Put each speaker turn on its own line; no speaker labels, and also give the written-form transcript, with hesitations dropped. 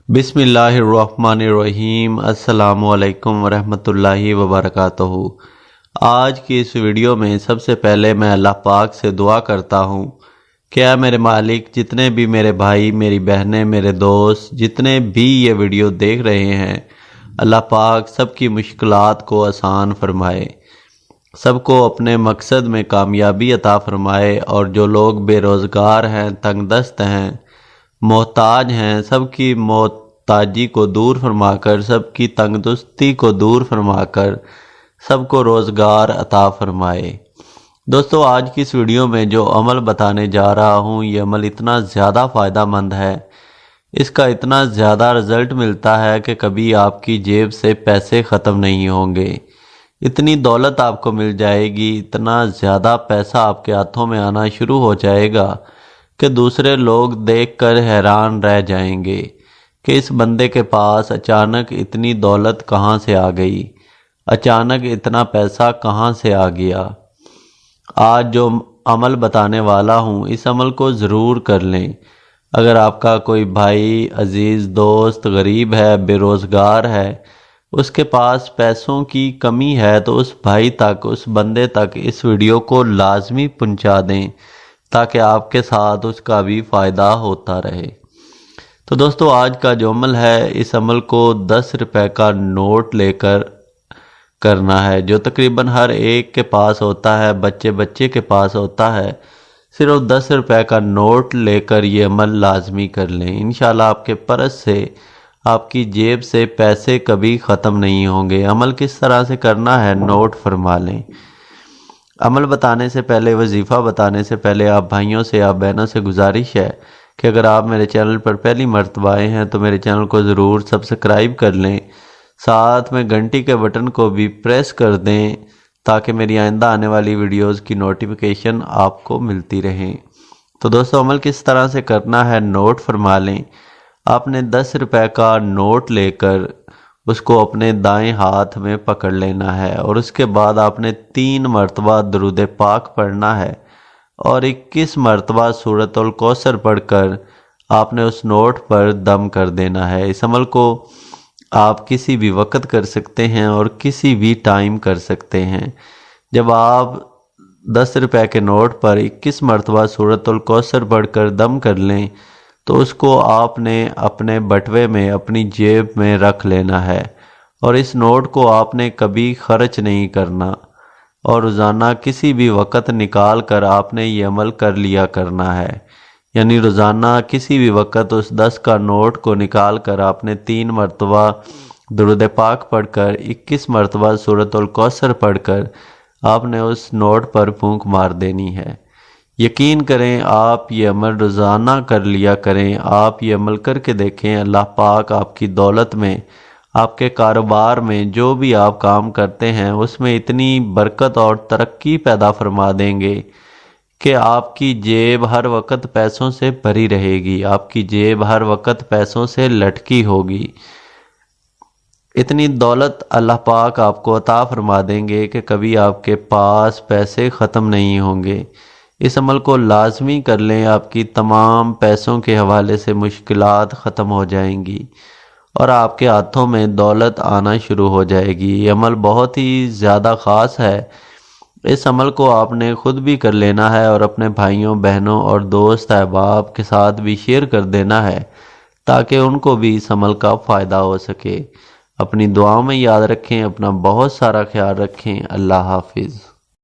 बिस्मिल्लाहिर्रहमानिर्रहीम। अस्सलामु अलैकुम वरहमतुल्लाहि वबरकातुहू। आज की इस वीडियो में सबसे पहले मैं अल्लाह पाक से दुआ करता हूँ कि ऐ मेरे मालिक, जितने भी मेरे भाई, मेरी बहनें, मेरे दोस्त, जितने भी ये वीडियो देख रहे हैं, अल्लाह पाक सबकी मुश्किलात को आसान फरमाए, सबको अपने मकसद में कामयाबी अता फरमाए। और जो लोग बेरोज़गार हैं, तंगदस्त हैं, मोहताज हैं, सबकी मोहताजी को दूर फरमाकर, सबकी तंगदुस्ती को दूर फरमाकर सबको रोज़गार अता फरमाए। दोस्तों, आज की इस वीडियो में जो अमल बताने जा रहा हूँ, ये अमल इतना ज़्यादा फ़ायदा मंद है, इसका इतना ज़्यादा रिज़ल्ट मिलता है कि कभी आपकी जेब से पैसे ख़त्म नहीं होंगे। इतनी दौलत आपको मिल जाएगी, इतना ज़्यादा पैसा आपके हाथों में आना शुरू हो जाएगा कि दूसरे लोग देखकर हैरान रह जाएंगे कि इस बंदे के पास अचानक इतनी दौलत कहाँ से आ गई, अचानक इतना पैसा कहाँ से आ गया। आज जो अमल बताने वाला हूँ, इस अमल को ज़रूर कर लें। अगर आपका कोई भाई, अजीज़, दोस्त गरीब है, बेरोज़गार है, उसके पास पैसों की कमी है, तो उस भाई तक, उस बंदे तक इस वीडियो को लाजमी पहुँचा दें ताकि आपके साथ उसका भी फ़ायदा होता रहे। तो दोस्तों, आज का जो अमल है, इस अमल को 10 रुपए का नोट लेकर करना है, जो तकरीबन हर एक के पास होता है, बच्चे बच्चे के पास होता है। सिर्फ 10 रुपए का नोट लेकर ये अमल लाजमी कर लें। इंशाल्लाह आपके पर्स से, आपकी जेब से पैसे कभी ख़त्म नहीं होंगे। अमल किस तरह से करना है, नोट फरमा लें। अमल बताने से पहले, वजीफ़ा बताने से पहले, आप भाइयों से, आप बहनों से गुजारिश है कि अगर आप मेरे चैनल पर पहली मर्तबा आए हैं तो मेरे चैनल को ज़रूर सब्सक्राइब कर लें, साथ में घंटी के बटन को भी प्रेस कर दें ताकि मेरी आइंदा आने वाली वीडियोस की नोटिफिकेशन आपको मिलती रहे। तो दोस्तों, अमल किस तरह से करना है, नोट फरमा लें। आपने 10 रुपए का नोट लेकर उसको अपने दाएं हाथ में पकड़ लेना है और उसके बाद आपने 3 मरतबा दुरूद पाक पढ़ना है और 21 मरतबा सूरतुल कौसर पढ़कर आपने उस नोट पर दम कर देना है। इस अमल को आप किसी भी वक्त कर सकते हैं और किसी भी टाइम कर सकते हैं। जब आप 10 रुपए के नोट पर 21 मरतबा सूरतुल कौसर पढ़कर दम कर लें तो उसको आपने अपने बटुए में, अपनी जेब में रख लेना है और इस नोट को आपने कभी खर्च नहीं करना और रोज़ाना किसी भी वक्त निकाल कर आपने ये अमल कर लिया करना है। यानी रोज़ाना किसी भी वक्त उस 10 का नोट को निकाल कर आपने 3 मरतबा दुरूद पाक पढ़कर, 21 मरतबा सूरतुल कौसर पढ़कर आपने उस नोट पर फूंक मार देनी है। यकीन करें, आप ये अमल रोज़ाना कर लिया करें। आप ये अमल करके देखें, अल्लाह पाक आपकी दौलत में, आपके कारोबार में, जो भी आप काम करते हैं उसमें इतनी बरकत और तरक्की पैदा फरमा देंगे कि आपकी जेब हर वक्त पैसों से भरी रहेगी, आपकी जेब हर वक्त पैसों से लटकी होगी। इतनी दौलत अल्लाह पाक आपको अता फरमा देंगे कि कभी आपके पास पैसे ख़त्म नहीं होंगे। इस अमल को लाजमी कर लें, आपकी तमाम पैसों के हवाले से मुश्किलात ख़त्म हो जाएंगी और आपके हाथों में दौलत आना शुरू हो जाएगी। ये अमल बहुत ही ज़्यादा ख़ास है। इस अमल को आपने ख़ुद भी कर लेना है और अपने भाइयों, बहनों और दोस्त अहबाब के साथ भी शेयर कर देना है ताकि उनको भी इस अमल का फ़ायदा हो सके। अपनी दुआओं में याद रखें, अपना बहुत सारा ख्याल रखें। अल्लाह हाफिज़।